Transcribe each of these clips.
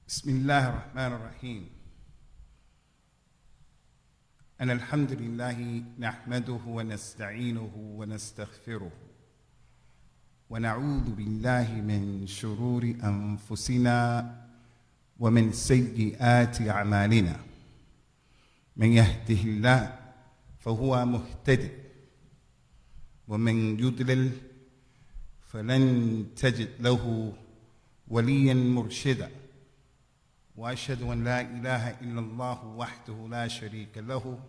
بسم الله الرحمن الرحيم أن الحمد لله نحمده ونستعينه ونستغفره ونعوذ بالله من شرور أنفسنا ومن سيئات أعمالنا من يهده الله فهو مهتد ومن يضلل فلن تجد له وليا مرشدا وأشهد أن لا إله إلا الله وحده لا شريك له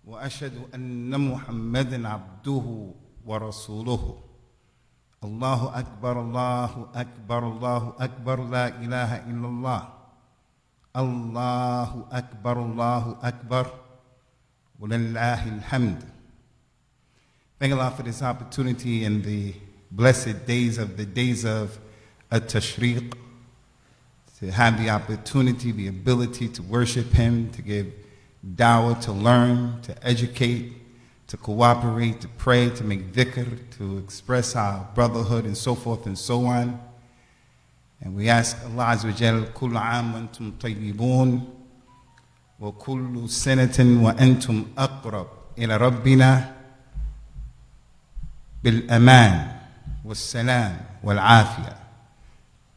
وأشهد أن محمدا عبده ورسوله الله أكبر الله أكبر الله أكبر لا إله إلا الله الله أكبر الله أكبر ولله الحمد. Thank Allah for this opportunity and the blessed days of At-Tashriq, to have the opportunity, the ability to worship Him, to give dawah, to learn, to educate, to cooperate, to pray, to make dhikr, to express our brotherhood and so forth and so on. And we ask Allah Azza wa Jal, كل عام وأنتم طيبون وكل سنة وأنتم أقرب إلى ربنا بالأمان والسلام والعافية.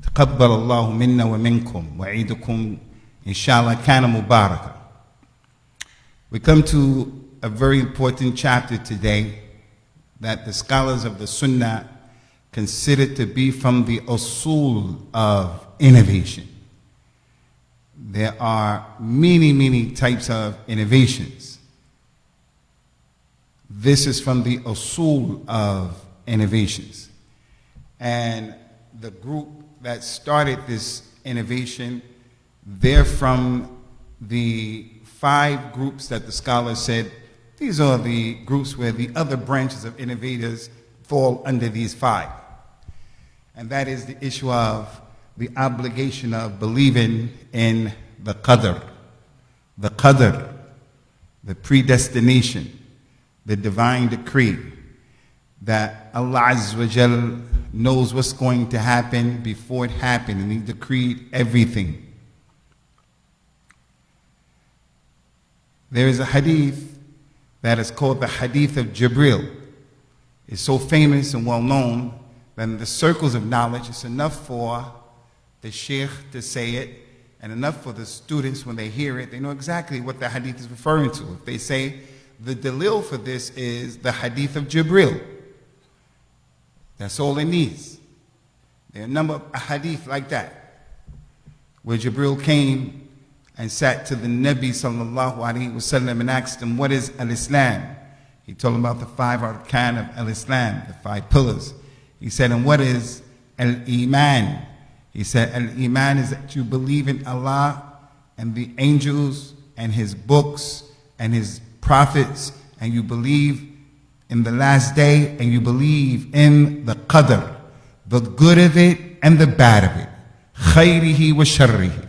تقبل الله منا ومنكم وعيدكم إن شاء الله كان مباركا. We come to a very important chapter today that the scholars of the Sunnah consider to be from the usul of innovation. There are many types of innovations. This is from the usul of innovations. And the group that started this innovation, they're from the 5 groups that the scholars said, these are the groups where the other branches of innovators fall under these 5. And that is the issue of the obligation of believing in the Qadr, the predestination, the divine decree, that Allah Azza wa Jal knows what's going to happen before it happened, and He decreed everything. There is a hadith that is called the Hadith of Jibril. It's so famous and well known that in the circles of knowledge, it's enough for the sheikh to say it, and enough for the students when they hear it, they know exactly what the hadith is referring to. If they say the dalil for this is the Hadith of Jibril, that's all it needs. There are a number of hadith like that, where Jibril came and sat to the Nabi sallallahu alaihi wasallam and asked him, what is al-Islam? He told him about the 5 arkan of al-Islam, the 5 pillars. He said, and what is al-Iman? He said, al-Iman is that you believe in Allah and the angels and His books and His prophets, and you believe in the last day, and you believe in the Qadr, the good of it and the bad of it, khayrihi wa sharrihi.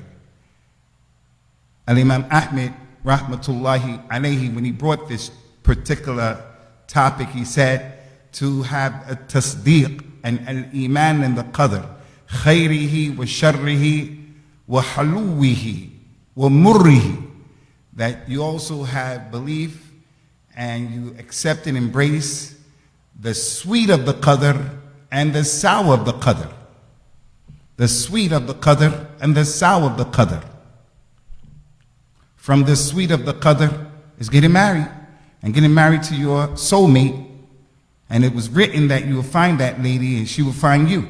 Al-Imam Ahmed, rahmatullahi alayhi, when he brought this particular topic, he said to have a tasdeeq and al-Iman and the Qadr, khayrihi wa sharrihi wa haluwihi wa murrihi, that you also have belief and you accept and embrace the sweet of the Qadr and the sour of the Qadr. The sweet of the Qadr and the sour of the Qadr. From the sweet of the Qadr is getting married, and getting married to your soulmate, and it was written that you will find that lady and she will find you.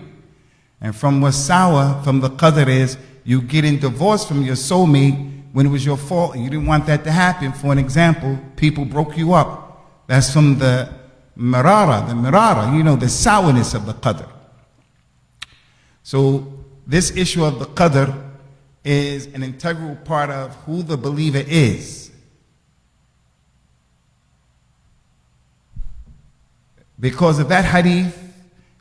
And from what's sour from the Qadr is you getting divorced from your soulmate when it was your fault and you didn't want that to happen. For an example, people broke you up. That's from the mirara, the sourness of the Qadr. So this issue of the Qadr is an integral part of who the believer is. Because of that hadith,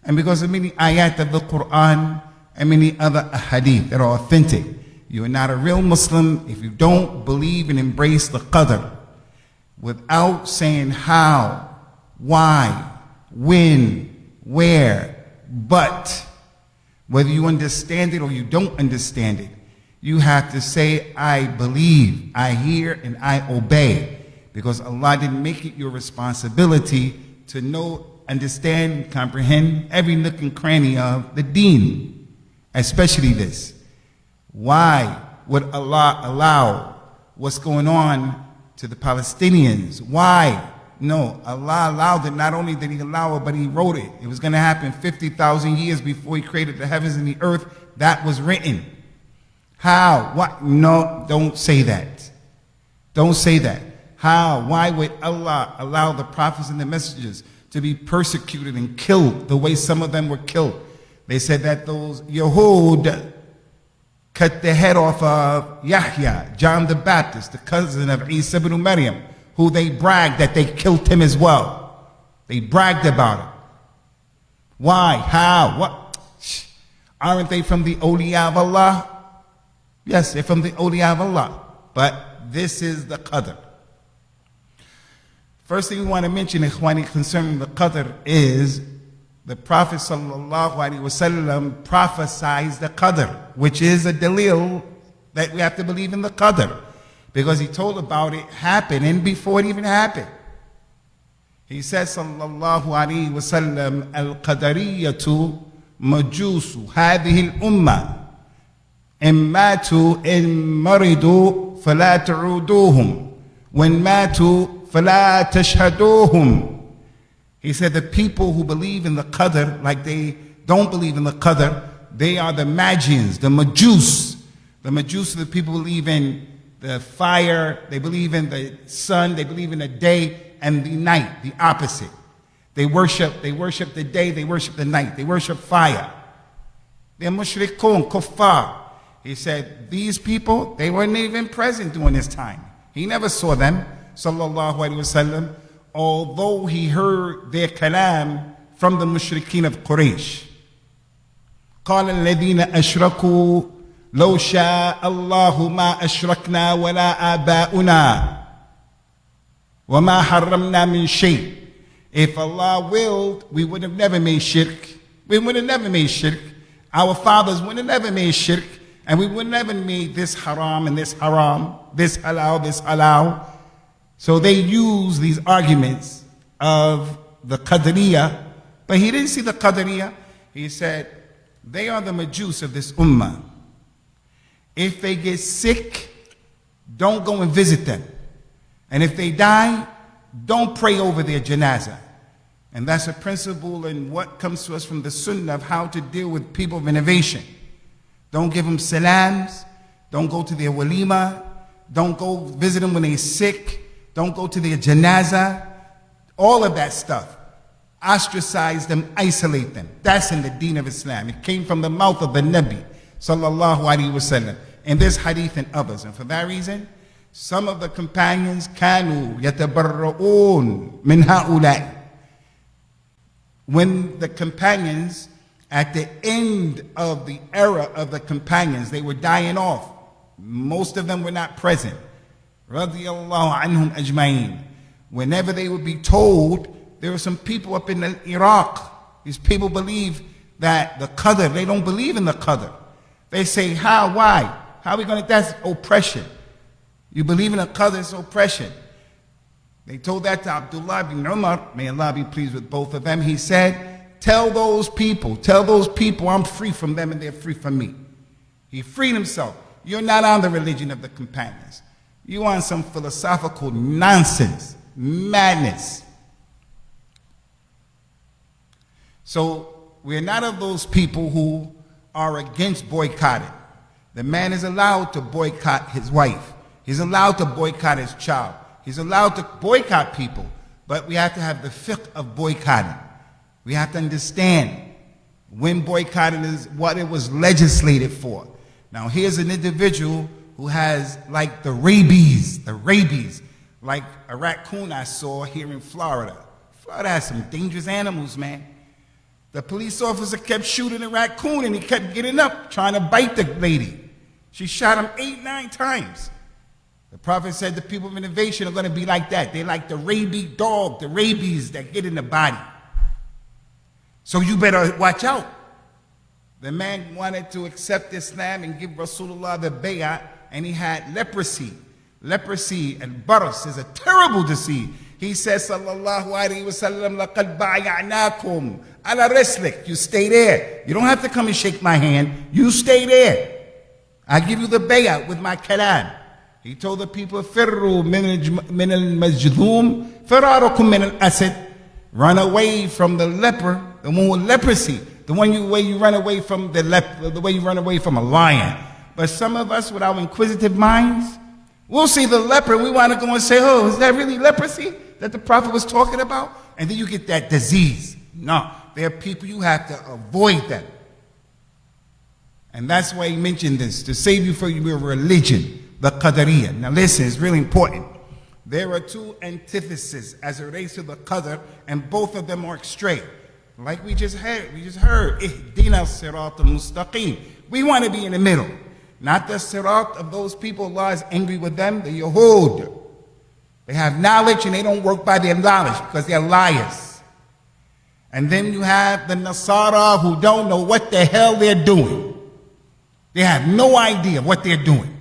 and because of many ayat of the Quran and many other hadith that are authentic, you are not a real Muslim if you don't believe and embrace the Qadr without saying how, why, when, where, but Whether you understand it or you don't understand it, you have to say, I believe, I hear, and I obey. Because Allah didn't make it your responsibility to know, understand, comprehend every nook and cranny of the deen, especially this. Why would Allah allow what's going on to the Palestinians? Why? No, Allah allowed it. Not only did He allow it, but He wrote it. It was going to happen 50,000 years before He created the heavens and the earth. That was written. How? What? No, don't say that. Don't say that. How? Why would Allah allow the prophets and the messengers to be persecuted and killed the way some of them were killed? They said that those Yahud cut the head off of Yahya, John the Baptist, the cousin of Isa ibn Maryam, who they bragged that they killed him as well. They bragged about it. Why? How? What? Aren't they from the awliya of Allah? Yes, they're from the awliya of Allah. But this is the Qadr. First thing we want to mention, Ikhwani, concerning the Qadr is the Prophet ﷺ prophesied the Qadr, which is a dalil that we have to believe in the Qadr. Because he told about it happening before it even happened. He said, sallallahu alayhi wa sallam, al-qadariyatu majusu hadhihi al-ummah. In matu in maridu fala ta'uduhum. When matu fala tashhaduhum. He said the people who believe in the Qadr, like they don't believe in the Qadr, they are the Magians, the Majus. The Majus are the people who believe in the fire, they believe in the sun, they believe in the day and the night, the opposite. They worship the day, they worship the night, they worship fire. They're mushrikun, kuffar. He said, these people, they weren't even present during this time. He never saw them, sallallahu alaihi wasallam, although he heard their kalam from the mushrikeen of Quraysh. قال الذين أشركوا لو شاء الله ما أشركنا ولا آباؤنا وما حرمنا من شيء. If Allah willed, we would have never made shirk. We would have never made shirk. Our fathers would have never made shirk. And we would never made this haram and this haram, this halal, this halal. So they use these arguments of the Qadriyah. But he didn't see the Qadriyah. He said, they are the Majus of this ummah. If they get sick, don't go and visit them. And if they die, don't pray over their janazah. And that's a principle in what comes to us from the sunnah of how to deal with people of innovation. Don't give them salams. Don't go to their walima. Don't go visit them when they're sick. Don't go to their janazah. All of that stuff. Ostracize them, isolate them. That's in the deen of Islam. It came from the mouth of the Nabi, sallallahu alaihi wasallam, in this hadith and others. And for that reason, some of the companions kanu yatabarra'un min ha'ulai. When the companions, at the end of the era of the companions, they were dying off. Most of them were not present. Radiyallahu anhum ajma'in. Whenever they would be told, there were some people up in Iraq. These people believe that the Qadr, they don't believe in the Qadr. They say, how, why? How are we going to, that's oppression. You believe in the Qadr, it's oppression. They told that to Abdullah ibn Umar, may Allah be pleased with both of them. He said, tell those people I'm free from them and they're free from me. He freed himself. You're not on the religion of the companions. You on some philosophical nonsense, madness. So we're not of those people who are against boycotting. The man is allowed to boycott his wife. He's allowed to boycott his child. He's allowed to boycott people. But we have to have the fiqh of boycotting. We have to understand when boycotting is, what it was legislated for. Now here's an individual who has like the rabies, like a raccoon I saw here in Florida. Florida has some dangerous animals, man. The police officer kept shooting the raccoon and he kept getting up, trying to bite the lady. She shot him 8, 9 times. The Prophet said the people of innovation are going to be like that. They're like the rabies dog, the rabies that get in the body. So you better watch out. The man wanted to accept Islam and give Rasulullah the bay'ah, and he had leprosy. Leprosy and baras is a terrible disease. He says, sallallahu alayhi wa sallam, laqad ba'ya'nakum ala rislik. You stay there. You don't have to come and shake my hand. You stay there. I give you the bay'ah with my kalam. He told the people, firru min al-majdhum, firarukum min al-asad. Run away from the leper, the one with leprosy. The way you run away from the way you run away from a lion. But some of us with our inquisitive minds, we'll see the leper and we want to go and say, oh, is that really leprosy that the Prophet was talking about? And then you get that disease. No, there are people you have to avoid them. And that's why he mentioned this, to save you from your religion, the Qadriyah. Now listen, it's really important. There are two antitheses as it relates to the Qadr, and both of them are straight. Like we just heard, Ihdina sirat al-mustaqim. We want to be in the middle. Not the sirat of those people Allah is angry with them, the Yahud. They have knowledge and they don't work by their knowledge because they're liars. And then you have the Nasara who don't know what the hell they're doing. They have no idea what they're doing.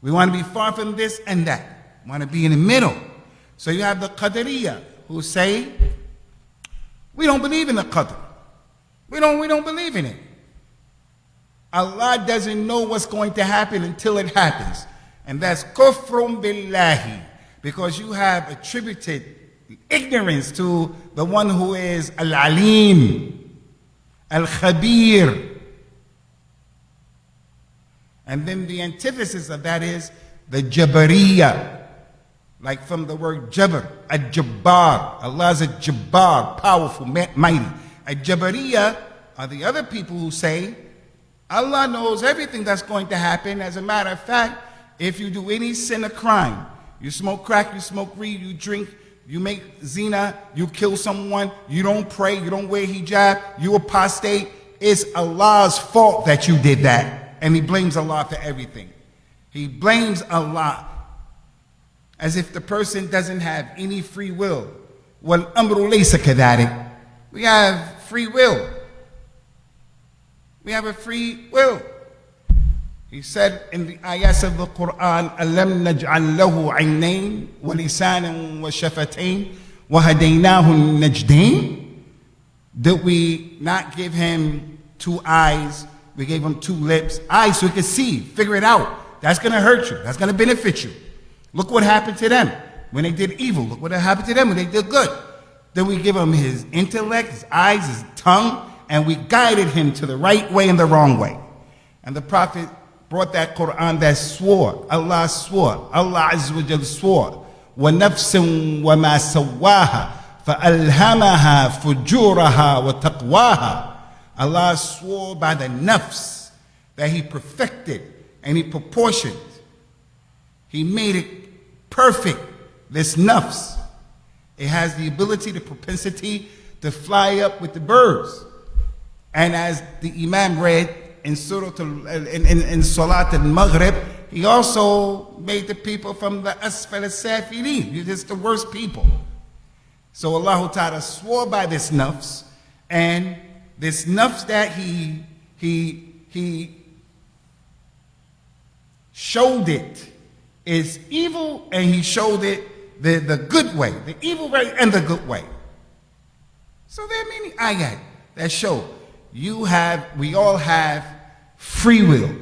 We want to be far from this and that. We want to be in the middle. So you have the Qadariyah who say, we don't believe in the Qadr. We don't believe in it. Allah doesn't know what's going to happen until it happens. And that's kufrun billahi. Because you have attributed ignorance to the one who is al-alim, al-khabir. And then the antithesis of that is the Jabariyah. Like from the word Jabr, a-Jabbar. Allah is a Jabbar, powerful, mighty. A Jabariyah are the other people who say, Allah knows everything that's going to happen. As a matter of fact, if you do any sin or crime, you smoke crack, you smoke weed, you drink, you make zina, you kill someone, you don't pray, you don't wear hijab, you apostate, it's Allah's fault that you did that. And he blames Allah for everything. He blames Allah as if the person doesn't have any free will. Wal amru laysa kadhalik. We have free will. We have a free will. He said in the ayahs of the Quran, أَلَمْ نَجْعَلْ لَهُ عَيْنَيْنِ وَلِسَانًا وَشَفَتَيْنِ وَهَدَيْنَاهُ النَّجْدَيْنِ. Did we not give him 2 eyes? We gave him 2 lips. Eyes so he could see, figure it out. That's going to hurt you. That's going to benefit you. Look what happened to them when they did evil. Look what happened to them when they did good. Then we give him his intellect, his eyes, his tongue, and we guided him to the right way and the wrong way. And the Prophet brought that Quran that swore. Allah swore. Allah Azza wa Jal swore. وَنَفْسٍ وَمَا سَوَّاهَا فَأَلْهَمَهَا فُجُورَهَا وَتَقْوَاهَا. Allah swore by the nafs that he perfected and he proportioned. He made it perfect, this nafs. It has the ability, the propensity to fly up with the birds. And as the Imam read in Salat al-Maghrib, he also made the people from the Asfal al-Safilin. You're just the worst people. So Allah Ta'ala swore by this nafs, and this nafs that he showed it is evil, and he showed it the good way, the evil way and the good way. So there are many ayat that show we all have free will.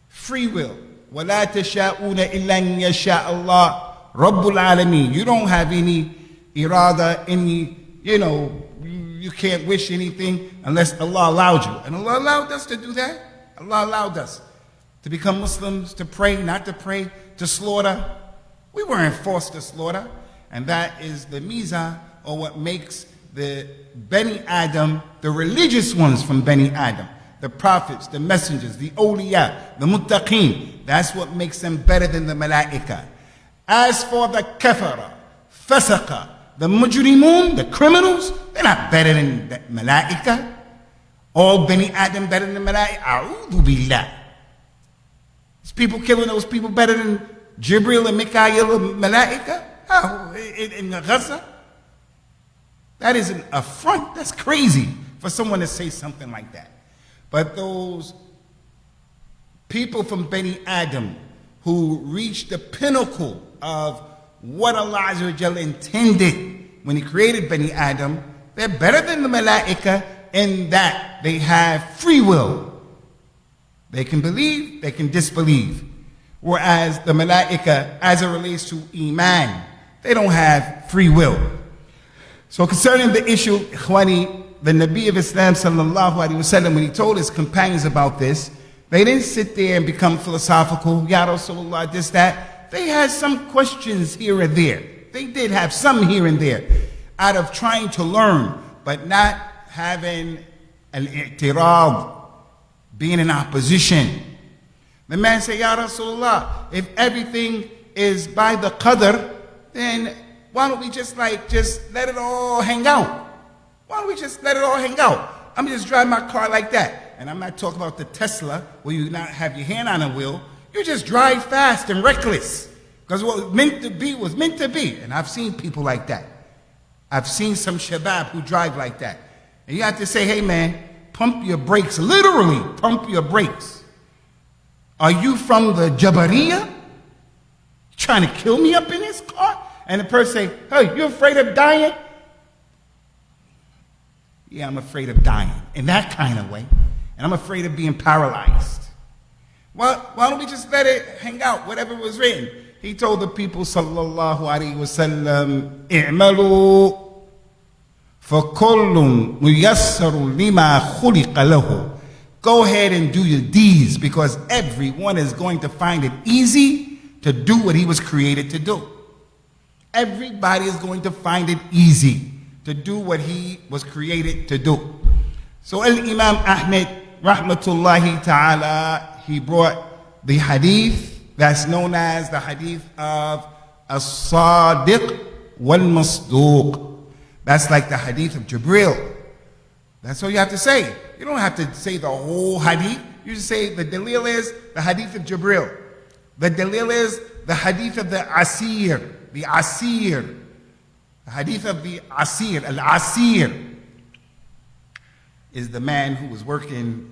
Free will. وَلَا تَشَاءُونَ إِلَّا أَن يَشَاءَ اللَّهُ رَبُّ الْعَالَمِينَ. You don't have any irada, you can't wish anything unless Allah allowed you. And Allah allowed us to do that. Allah allowed us to become Muslims, to pray, not to pray, to slaughter. We weren't forced to slaughter. And that is the mizah, or what makes the Bani Adam, the religious ones from Bani Adam, the prophets, the messengers, the awliya, the muttaqeen. That's what makes them better than the malaika. As for the kafara, fasaqa, the mujrimun, the criminals, they're not better than the malaika. All Bani Adam better than the malaika. A'udhu billah. Is people killing those people better than Jibril and Mikael and malaika? Oh, in Gaza? That is an affront. That's crazy for someone to say something like that. But those people from Bani Adam who reached the pinnacle of what Allah Azza wa Jalla intended when He created Bani Adam, they're better than the Malaika in that they have free will. They can believe, they can disbelieve. Whereas the Malaika, as it relates to Iman, they don't have free will. So concerning the issue, Ikhwani, the Nabi of Islam sallallahu alaihi wasallam, when he told his companions about this, they didn't sit there and become philosophical, Ya Rasulullah, this, that. They had some questions here and there. They did have some here and there out of trying to learn, but not having an i'tirad, being in opposition. The man said, Ya Rasulullah, if everything is by the Qadr, then why don't we just let it all hang out? Why don't we just let it all hang out? I'm just driving my car like that. And I'm not talking about the Tesla where you not have your hand on the wheel. You just drive fast and reckless. Because what was meant to be was meant to be. And I've seen people like that. I've seen some shabab who drive like that. And you have to say, hey man, pump your brakes. Literally, pump your brakes. Are you from the Jabariya? Trying to kill me up in this car? And the person say, hey, you afraid of dying? Yeah, I'm afraid of dying in that kind of way. And I'm afraid of being paralyzed. Well, why don't we just let it hang out, whatever was written? He told the people, sallallahu alaihi wasallam, i'malu fakullun muyassaru lima khuliqa lahu. Go ahead and do your deeds, because everyone is going to find it easy to do what he was created to do. Everybody is going to find it easy to do what he was created to do. So Imam Ahmed, rahmatullahi ta'ala, he brought the hadith that's known as the hadith of As-Sadiq wal-Masduq. That's like the hadith of Jibril. That's all you have to say. You don't have to say the whole hadith. You just say the dalil is the hadith of Jibril. The dalil is the hadith of the Asir. The Asir. The hadith of the Asir. Al-Asir is the man who was working,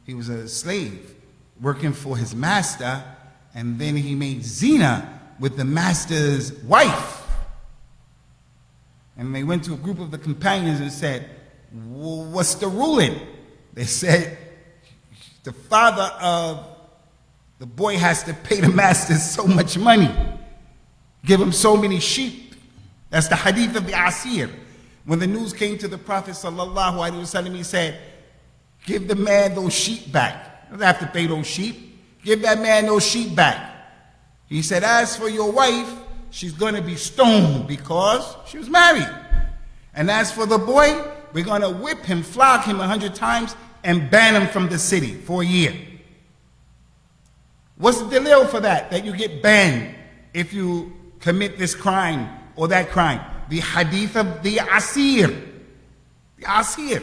he was a slave, working for his master, and then he made zina with the master's wife. And they went to a group of the companions and said, well, what's the ruling? They said, the father of the boy has to pay the master so much money, give him so many sheep. That's the hadith of the Asir. When the news came to the Prophet sallallahu alaihi wasallam, he said, give the man those sheep back. You don't have to pay those sheep. Give that man those sheep back. He said, as for your wife, she's going to be stoned because she was married. And as for the boy, we're going to whip him, flog him 100 times, and ban him from the city for a year. What's the delay for that? That you get banned if you commit this crime or that crime. The hadith of the Asir. The Asir.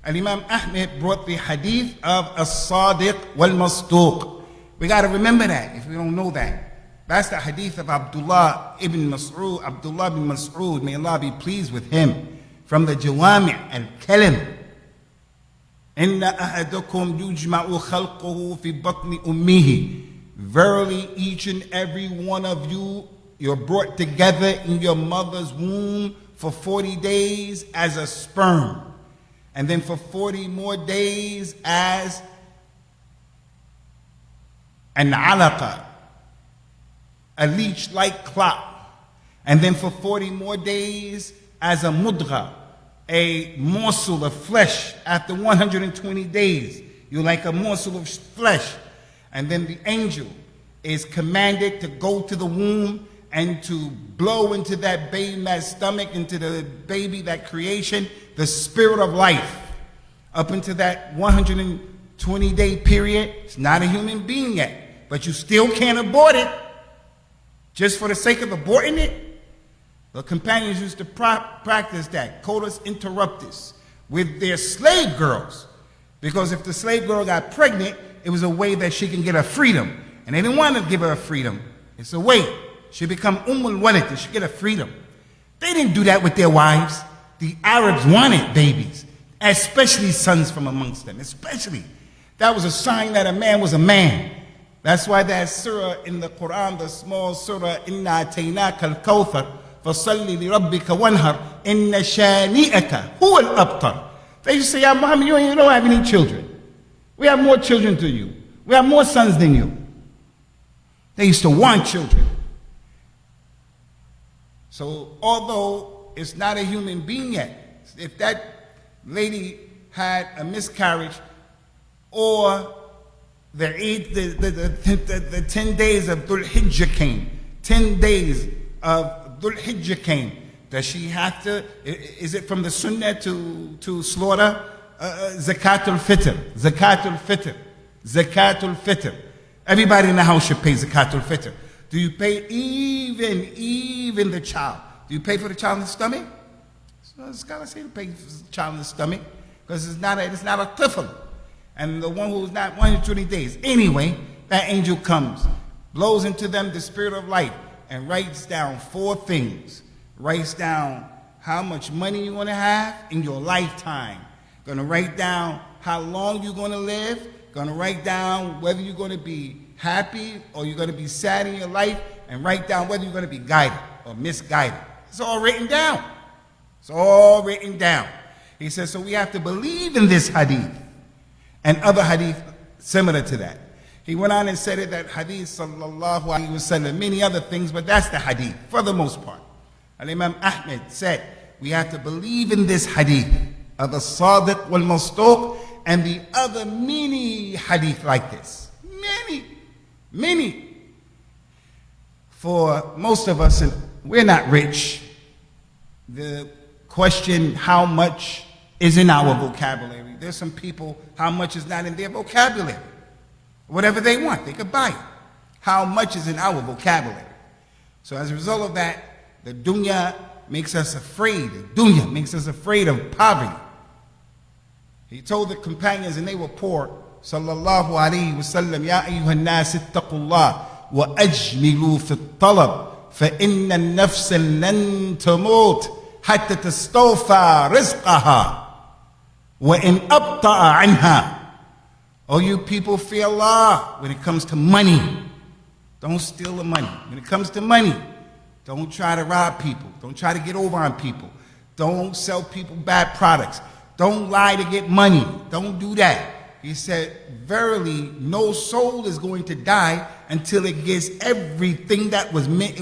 And Imam Ahmed brought the hadith of As-Sadiq wal-Masduq. We got to remember that if we don't know that. That's the hadith of Abdullah ibn Mas'ud. Abdullah ibn Mas'ud, may Allah be pleased with him, from the Jawami' al-Kalim. Inna ahadakum yujma'u khalquhu fi batni ummihi. Verily, each and every one of you, you're brought together in your mother's womb for 40 days as a sperm. And then for 40 more days as an alaqa, a leech-like clot. And then for 40 more days as a mudgha, a morsel of flesh. After 120 days, you're like a morsel of flesh. And then the angel is commanded to go to the womb and to blow into that baby, in that stomach, into the baby, that creation, the spirit of life. Up into that 120-day period, it's not a human being yet, but you still can't abort it. Just for the sake of aborting it. The companions used to practice that, coitus interruptus, with their slave girls. Because if the slave girl got pregnant, it was a way that she can get her freedom. And they didn't want to give her freedom. It's a way. She become Walad, she get her freedom. They didn't do that with their wives. The Arabs wanted babies. especially sons from amongst them, especially. That was a sign that a man was a man. That's why that surah in the Quran, the small surah, Inna Ataynaka al-Kawthar, fasalli li rabbika wanhar, inna shani'aka huwa al-abtar. They used to say, Ya Muhammad, you don't have any children. We have more children than you. We have more sons than you. They used to want children. So although it's not a human being yet, if that lady had a miscarriage, or the 10 days of Dhul Hijjah came, 10 days of Dhul Hijjah came, does she have to, is it from the sunnah to slaughter Zakatul Fitr? Zakatul Fitr. Zakatul Fitr. Everybody in the house should pay Zakatul Fitr. Do you pay even the child? Do you pay for the child in the stomach? So the scholars say to pay for the child in the stomach, because it's not a tifl. And the one who's not 120 days. Anyway, that angel comes, blows into them the spirit of life, and writes down 4 things. Writes down how much money you're going to have in your lifetime. Going to write down how long you're going to live. Going to write down whether you're going to be happy or you're going to be sad in your life. And write down whether you're going to be guided or misguided. It's all written down. It's all written down. He says, so we have to believe in this hadith and other hadith similar to that. He went on and said it, that hadith sallallahu alaihi wasallam, many other things, but that's the hadith for the most part. Imam Ahmed said, we have to believe in this hadith of the Sadiq wal Masduq and the other many hadith like this. Many. For most of us, and we're not rich, the question, how much is in our vocabulary? There's some people, how much is not in their vocabulary? Whatever they want, they could buy it. How much is in our vocabulary? So as a result of that, the dunya makes us afraid. The dunya makes us afraid of poverty. He told the companions, and they were poor, sallallahu alayhi wa sallam, Ya ayyuhan nas ittaqullah wa ajmilu fi talab fa inna an-nafsa lan tamut hatta tastawfa rizqaha wa in abta'a anha. Oh, you people, fear Allah when it comes to money. Don't steal the money. When it comes to money, don't try to rob people. Don't try to get over on people. Don't sell people bad products. Don't lie to get money. Don't do that. He said, verily, no soul is going to die until it gets everything that it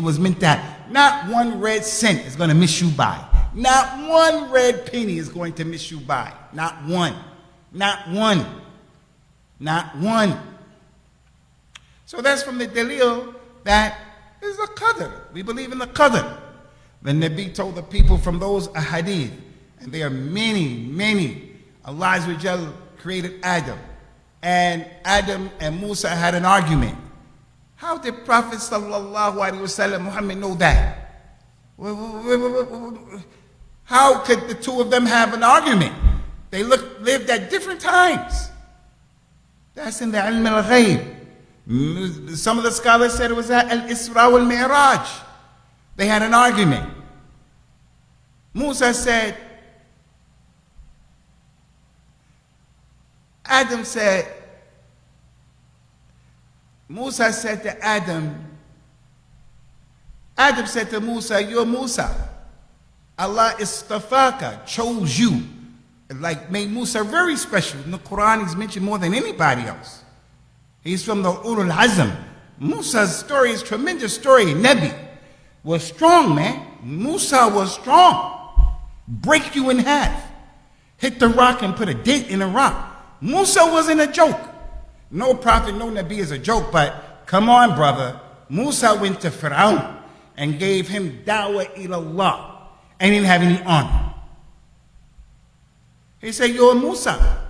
was meant to have. Not one red cent is going to miss you by. Not one red penny is going to miss you by. Not one. Not one. Not one. So that's from the dalil that is a Qadr. We believe in the Qadr. The Nabi told the people from those ahadith, and there are many. Allah Azza wa Jal created Adam, and Adam and Musa had an argument. How did Prophet sallallahu alaihi wasallam Muhammad know that? How could the two of them have an argument? They lived at different times. That's in the ilm al-ghayb. Some of the scholars said it was at al-Isra wal-Mi'raj. They had an argument. Musa said, Musa said to Adam said to Musa, you're Musa. Allah istafaka, chose you. Like made Musa very special. In the Quran, he's mentioned more than anybody else. He's from the Ulul Azm. Musa's story is a tremendous story. Nabi was strong, man. Musa was strong. Break you in half. Hit the rock and put a dent in the rock. Musa wasn't a joke. No prophet, no Nabi is a joke, but come on, brother. Musa went to Fir'aun and gave him da'wah ilallah and didn't have any honor. He said, you're Musa.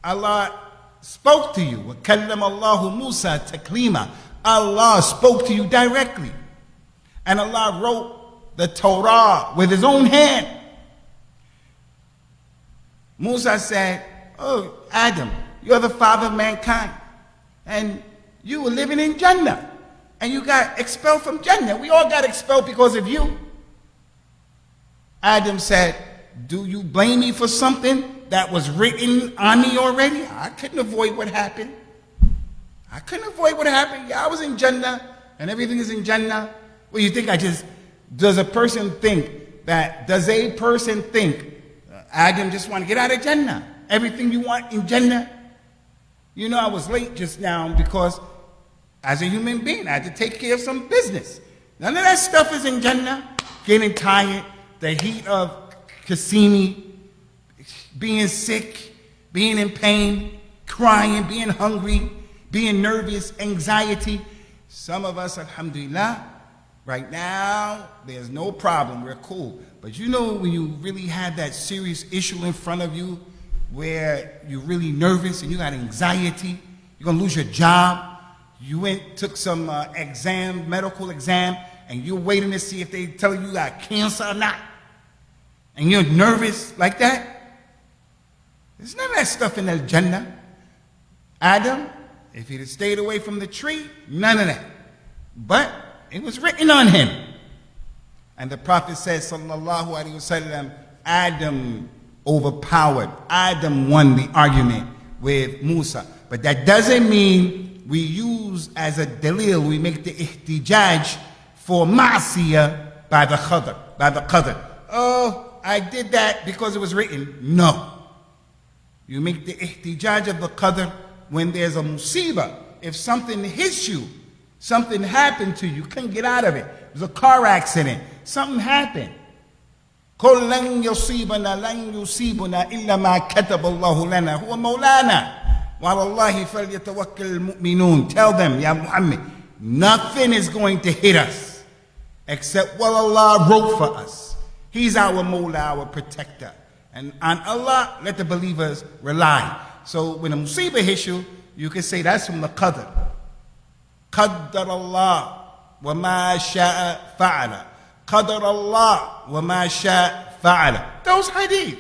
Allah spoke to you. وَكَلَّمَ اللَّهُ مُوسَى تَكْلِيمًا. Allah spoke to you directly. And Allah wrote the Torah with his own hand. Musa said, oh, Adam, you're the father of mankind. And you were living in Jannah. And you got expelled from Jannah. We all got expelled because of you. Adam said, do you blame me for something that was written on me already. I couldn't avoid what happened. I couldn't avoid what happened. Yeah, I was in Jannah, and everything is in Jannah. Well, you think does a person think, Adam just want to get out of Jannah? Everything you want in Jannah? You know, I was late just now because as a human being, I had to take care of some business. None of that stuff is in Jannah. Getting tired, the heat of Cassini, being sick, being in pain, crying, being hungry, being nervous, anxiety. Some of us, alhamdulillah, right now, there's no problem, we're cool. But you know when you really have that serious issue in front of you where you're really nervous and you got anxiety, you're gonna lose your job, took some medical exam, and you're waiting to see if they tell you got cancer or not, and you're nervous like that. There's none of that stuff in the Jannah. Adam, if he'd have stayed away from the tree, none of that. But it was written on him. And the Prophet says, sallallahu alaihi wasallam, Adam overpowered. Adam won the argument with Musa. But that doesn't mean we use as a dalil, we make the ihtijaj for ma'asiyah by the Qadr. Oh, I did that because it was written. No. You make the ihtijaj of the Qadr when there's a musibah. If something hits you, something happened to you, couldn't get out of it. It was a car accident. Something happened. قُلْ لَنْ يُصِيبَنَا لَنْ يُصِيبُنَا إِلَّا مَا كَتَبَ اللَّهُ لَنَا هُوَ مَوْلَانَا وَعَلَى اللَّهِ فَلْيَتَوَكَّلِ الْمُؤْمِنُونَ. Tell them, Ya Muhammad, nothing is going to hit us except what Allah wrote for us. He's our Mawla, our protector. And on Allah, let the believers rely. So when a musibah hits you, you can say that's from the Qadr. قَدَّرَ اللَّهُ وَمَا شَاءَ فَعَلَ. قَدَرَ اللَّهُ وَمَا شَاءَ فَعَلَ. Those hadith.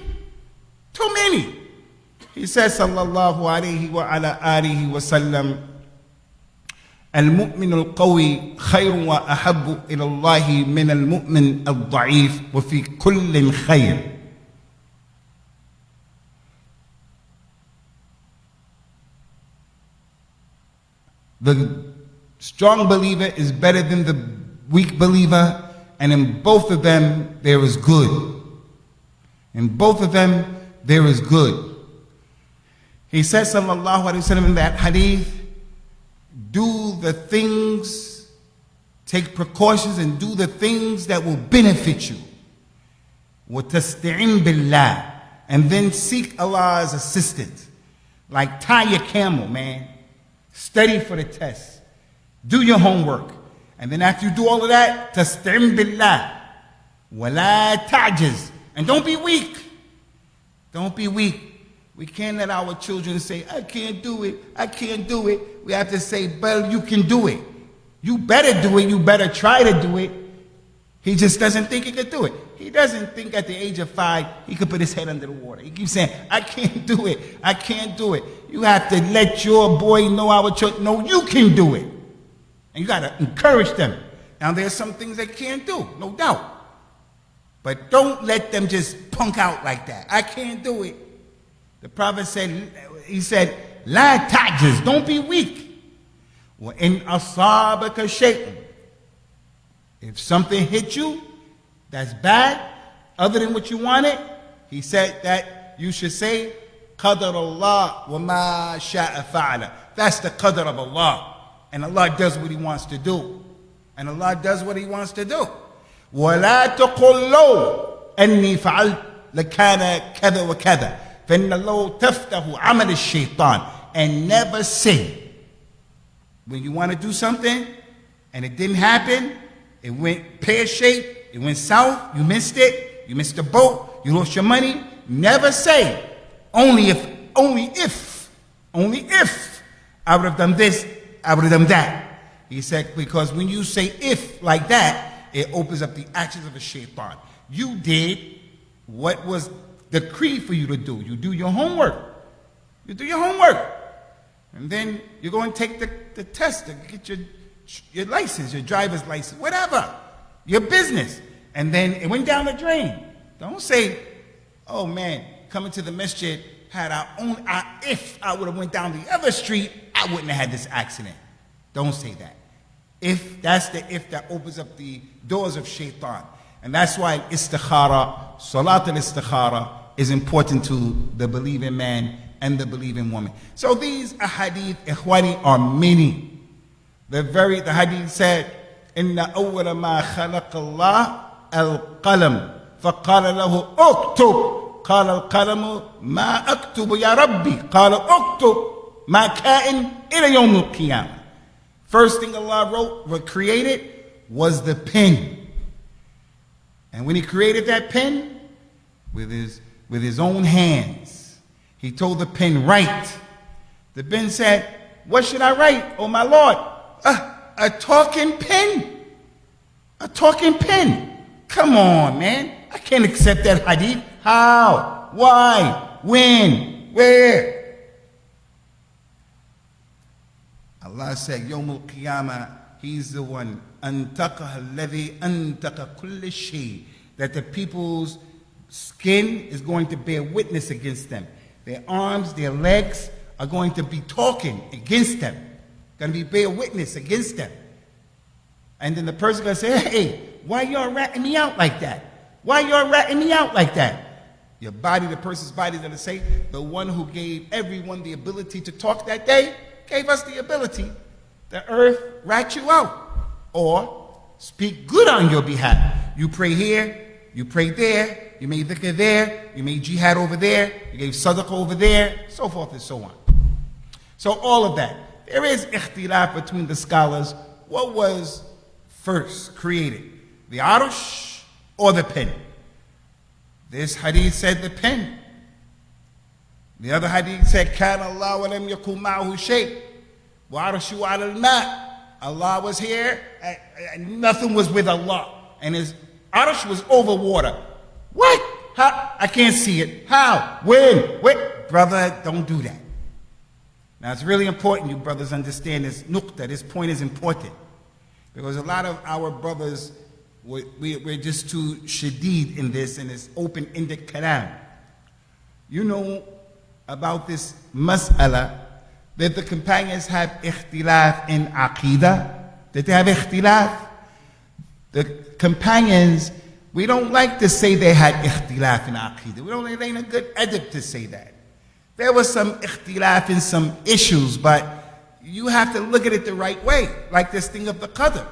Too many. He says, sallallahu alayhi wa ala alihi wa sallam, المؤمن القوي خير وأحب إلى الله من المؤمن الضعيف وفي كل خير. The strong believer is better than the weak believer, and in both of them there is good. In both of them there is good. He says, sallallahu alaihi wasallam, in that hadith, do the things, take precautions and do the things that will benefit you. وَتَسْتَعِنْ بِاللَّهِ. And then seek Allah's assistance. Like tie your camel, man. Study for the test. Do your homework. And then after you do all of that, تَسْتَعِنْ بِاللَّهِ وَلَا تَعْجِزْ. And don't be weak. Don't be weak. We can't let our children say, I can't do it, I can't do it. We have to say, well, you can do it. You better do it, you better try to do it. He just doesn't think he could do it. He doesn't think at the age of 5, he could put his head under the water. He keeps saying, I can't do it, I can't do it. You have to let your boy know, our children know you can do it. And you got to encourage them. Now there's some things they can't do, no doubt. But don't let them just punk out like that. I can't do it. The Prophet said, he said, La ta'jiz, don't be weak. وَإِنْ أَصَابَكَ شَيْءٌ. If something hit you that's bad, other than what you wanted, he said that you should say, Qadr Allah wa ma sha'a fa'ala. That's the Qadr of Allah. And Allah does what He wants to do. And Allah does what He wants to do. وَلَا تَقُلْ لَوْ أَنِّي فَعَلْتُ لَكَانَ كَذَا وَكَذَا. فَإِنَّ اللَّهُ تَفْتَحُ عَمَلِ الشَّيْطَانِ. And never say, when you want to do something and it didn't happen, it went pear-shaped, it went south, you missed it, you missed the boat, you lost your money. Never say, only if I would have done this, I would have done that. He said, because when you say if like that, it opens up the actions of a shaitan. You did what was decreed for you to do. You do your homework. You do your homework. And then you go and take the test to get your license, your driver's license, whatever, your business. And then it went down the drain. Don't say, oh man, coming to the masjid had our own, if I would have went down the other street, I wouldn't have had this accident. Don't say that. If, that's the if that opens up the doors of shaitan. And that's why istikhara, salat al-istikhara, is important to the believing man and the believing woman. So these ahadith, ikhwani, are many. The hadith said, Inna awwala ma khalaqa Allah al-qalam, faqala lahu uktub. قال القلم ما أكتب يا ربي قال اكتب ما كائن إلى يوم القيامة. First thing Allah created was the pen. And when he created that pen with his own hands, he told the pen, write. The pen said, what should I write, oh my Lord? A talking pen. A talking pen. Come on, man. I can't accept that hadith. How? Why? When? Where? Allah said, Yawm al-Qiyamah, He's the one, أَنْتَقَهَا الَّذِي أَنْتَقَ كُلِّ شَيْءٍ, that the people's skin is going to bear witness against them. Their arms, their legs are going to be talking against them. Going to be bear witness against them. And then the person going to say, hey, why y'all ratting me out like that? Why y'all ratting me out like that? Your body, the person's body is going to say, the one who gave everyone the ability to talk that day, gave us the ability. The earth rat you out. Or speak good on your behalf. You pray here, you pray there, you made dhikr there, you made jihad over there, you gave sadaqah over there, so forth and so on. So all of that. There is ikhtilaf between the scholars. What was first created? The arush or the pen? This hadith said the pen. The other hadith said, Kana Allah wa lam yakun ma'ahu shay. Wa arashu ala al-ma'. Allah was here, and nothing was with Allah. And his arsh was over water. What? How? I can't see it. How? When? Wait. Brother, don't do that. Now it's really important you brothers understand this nuqta. This point is important. Because a lot of our brothers, we're just too shadeed in this, and it's open-ended kalam. You know about this mas'ala, that the companions have ikhtilaf in aqidah, that they have ikhtilaf. The companions, we don't like to say they had ikhtilaf in aqidah. We don't, it ain't a good adab to say that. There was some ikhtilaf in some issues, but you have to look at it the right way, like this thing of the Qadr.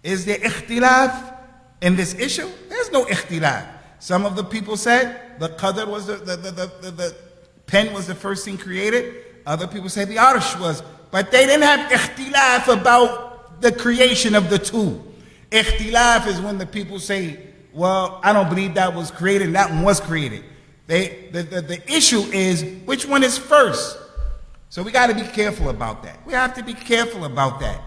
Is there ikhtilaf in this issue? There's no ikhtilaf. Some of the people said the Qadr was the pen was the first thing created. Other people say the arsh was. But they didn't have ikhtilaf about the creation of the two. Ikhtilaf is when the people say, well, I don't believe that was created and that one was created. The issue is, which one is first? So we got to be careful about that. We have to be careful about that.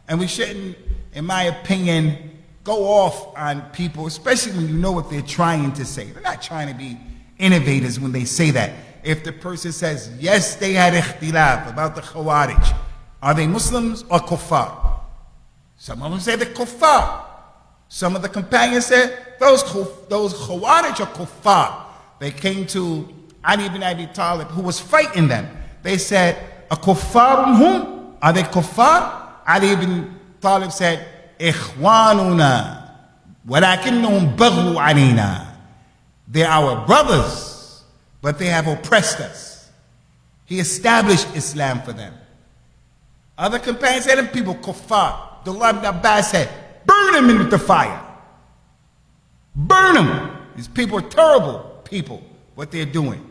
And we shouldn't, in my opinion, go off on people, especially when you know what they're trying to say. They're not trying to be innovators when they say that. If the person says, yes, they had ikhtilaf about the Khawarij, are they Muslims or kuffar? Some of them say they're kuffar. Some of the companions said, those Khawarij are kuffar. They came to Ali ibn Abi Talib, who was fighting them. They said, a kuffarun hum? Are they kuffar? Ali ibn Talib said, ikhwanuna, walakinnahum baghu alayna. They're our brothers, but they have oppressed us. He established Islam for them. Other companions said, them people kuffar. Abdullah ibn Abbas said, burn them in the fire. Burn them. These people are terrible people, what they're doing.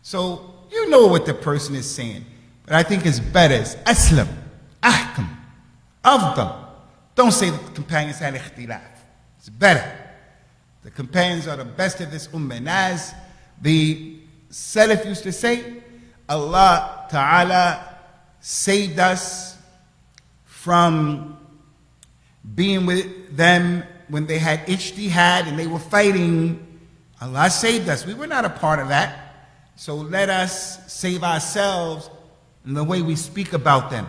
So you know what the person is saying, but I think it's better. It's aslam, ahkam, afdal. Don't say that the companions had ikhtilaf. It's better. The companions are the best of this ummah. And as the Salaf used to say, Allah Ta'ala saved us from being with them when they had ijtihad and they were fighting. Allah saved us. We were not a part of that. So let us save ourselves in the way we speak about them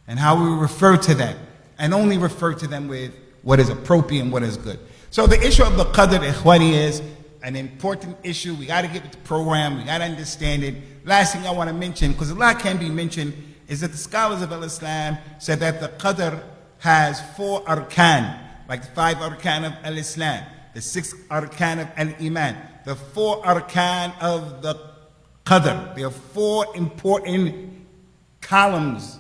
and how we refer to them, and only refer to them with what is appropriate and what is good. So the issue of the Qadr, ikhwani, is an important issue. We got to get with the program. We got to understand it. Last thing I want to mention, because a lot can be mentioned, is that the scholars of Islam said that the Qadr has 4 arkan, like the 5 arkan of Al-Islam, the 6 arkan of Al-Iman, the 4 arkan of the Qadr. There are 4 important columns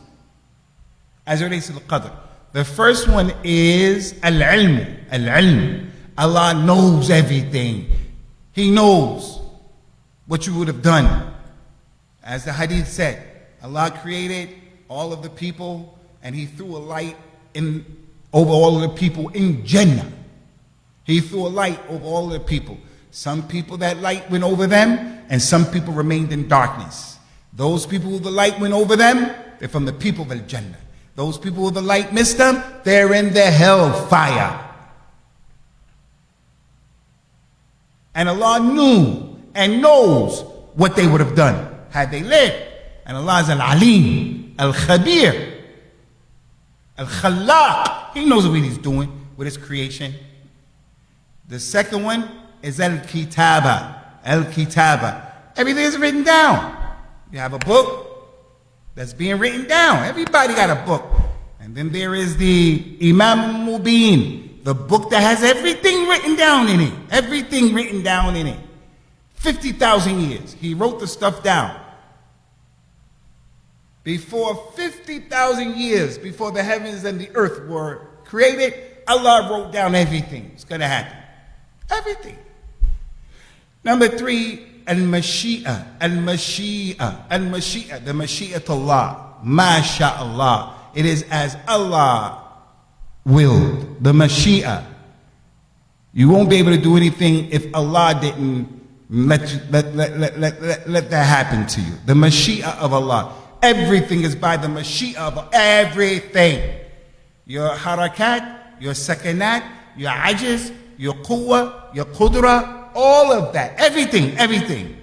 as it relates to the Qadr. The first one is Al-Ilm. Al-Ilm. Allah knows everything. He knows what you would have done. As the Hadith said, Allah created all of the people and He threw a light over all of the people in Jannah. He threw a light over all of the people. Some people that light went over them, and some people remained in darkness. Those people who the light went over them, they're from the people of Jannah. Those people who the light missed them, they're in the hellfire. And Allah knew and knows what they would have done had they lived. And Allah is Al-Alim, Al-Khabir, Al-Khallaq. He knows what He's doing with His creation. The second one is Al-Kitaba. Al-Kitaba. Everything is written down. You have a book that's being written down. Everybody got a book. And then there is the Imaam Mubin, the book that has everything written down in it. Everything written down in it. 50,000 years. He wrote the stuff down. Before 50,000 years, before the heavens and the earth were created, Allah wrote down everything. It's going to happen. Everything. Number 3, Al-Mashi'ah. Al-Mashi'ah. Al-Mashi'ah. The Mashi'at Allah. MashaAllah. It is as Allah willed. The Mashi'ah. You won't be able to do anything if Allah didn't let that happen to you. The Mashi'ah of Allah. Everything is by the Mashi'ah of everything. Your harakat, your sakanat, your ajiz, your quwwah, your qudra, all of that. Everything, everything.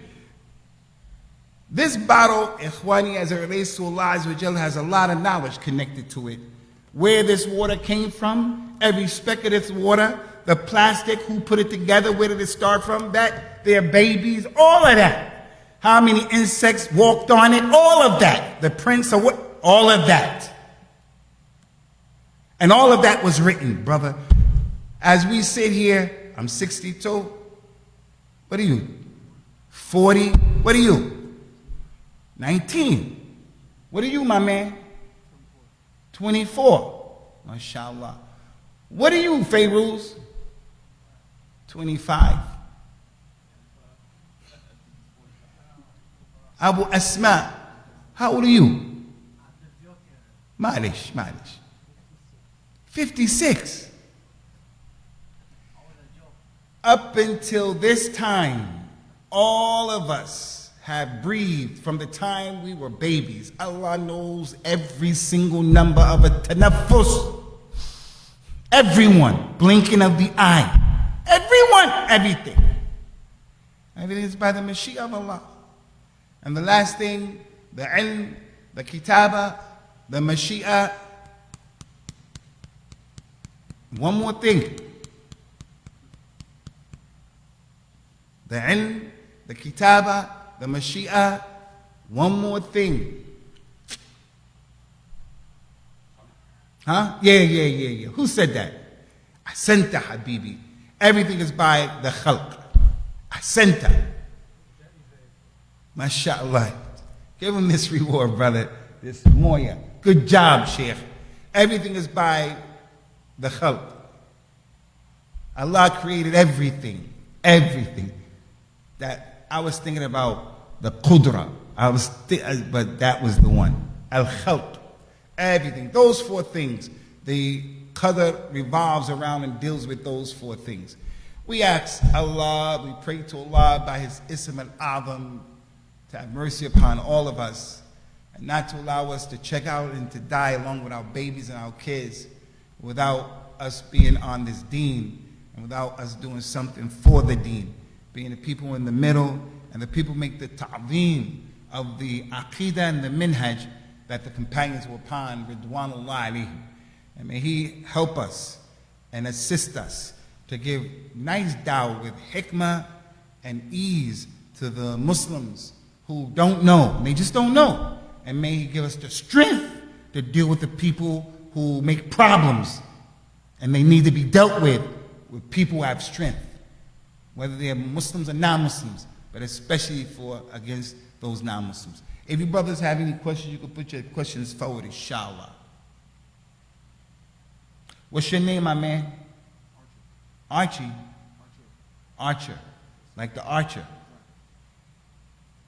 This bottle, Ikhwani, as it relates to Allah Azza wa Jal, has a lot of knowledge connected to it. Where this water came from, every speck of this water, the plastic, who put it together, where did it start from, that, their babies, all of that. How many insects walked on it, all of that. The prints of what, all of that. And all of that was written, brother. As we sit here, I'm 62. What are you? 40? What are you? 19. What are you, my man? 24. MashaAllah. What are you, Fayruz? 25. Abu Asma, how old are you? Malish. 56. Up until this time, all of us have breathed from the time we were babies. Allah knows every single number of a tanaffus. Everyone, blinking of the eye. Everyone, everything. Everything is by the Mashiach of Allah. And the last thing, the ilm, the kitaba, the Mashiach. One more thing. The ilm, the kitaba, the Mashiach. One more thing. Huh? Yeah. Who said that? Ahsanta Habibi. Everything is by the khalq. Ahsanta. MashaAllah. Give him this reward, brother. This moya. Good job, Sheikh. Everything is by the khalq. Allah created everything. Everything. That I was thinking about the qudra. But that was the one. Al-khalq. Everything. Those 4 things. The Qadr revolves around and deals with those 4 things. We ask Allah, we pray to Allah by His Ism al-Azam to have mercy upon all of us and not to allow us to check out and to die along with our babies and our kids without us being on this deen and without us doing something for the deen, being the people in the middle and the people make the ta'zeem of the aqidah and the minhaj that the companions were upon, Ridwanullah alayhim. And may He help us and assist us to give nice dawah with hikmah and ease to the Muslims who don't know. They just don't know. And may He give us the strength to deal with the people who make problems. And they need to be dealt with people who have strength. Whether they are Muslims or non-Muslims, but especially against those non-Muslims. If you brothers have any questions, you can put your questions forward, inshallah. What's your name, my man? Archie. Archer. Like the archer.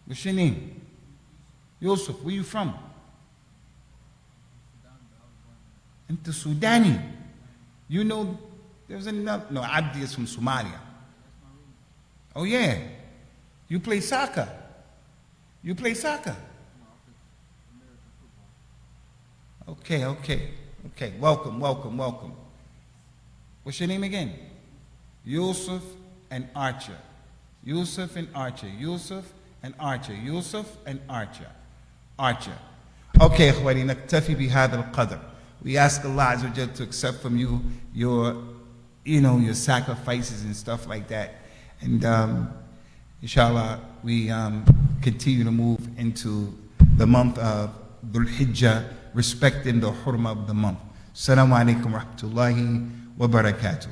What's your name? Yusuf. Where you from? Into Sudani. You know, there's another. No, Abdi is from Somalia. Oh yeah. You play soccer. You play soccer. Okay. Welcome. What's your name again? Yusuf and Archer. Yusuf and Archer. Yusuf and Archer. Yusuf and Archer. Archer. Okay, إخواني نكتفي بهذا القدر. We ask Allah Azza wa Jal to accept from you your sacrifices and stuff like that. And inshallah, we continue to move into the month of Dhul Hijjah, respecting the hurma of the month. Assalamu alaikum wa rahmatullahi wa barakatuh.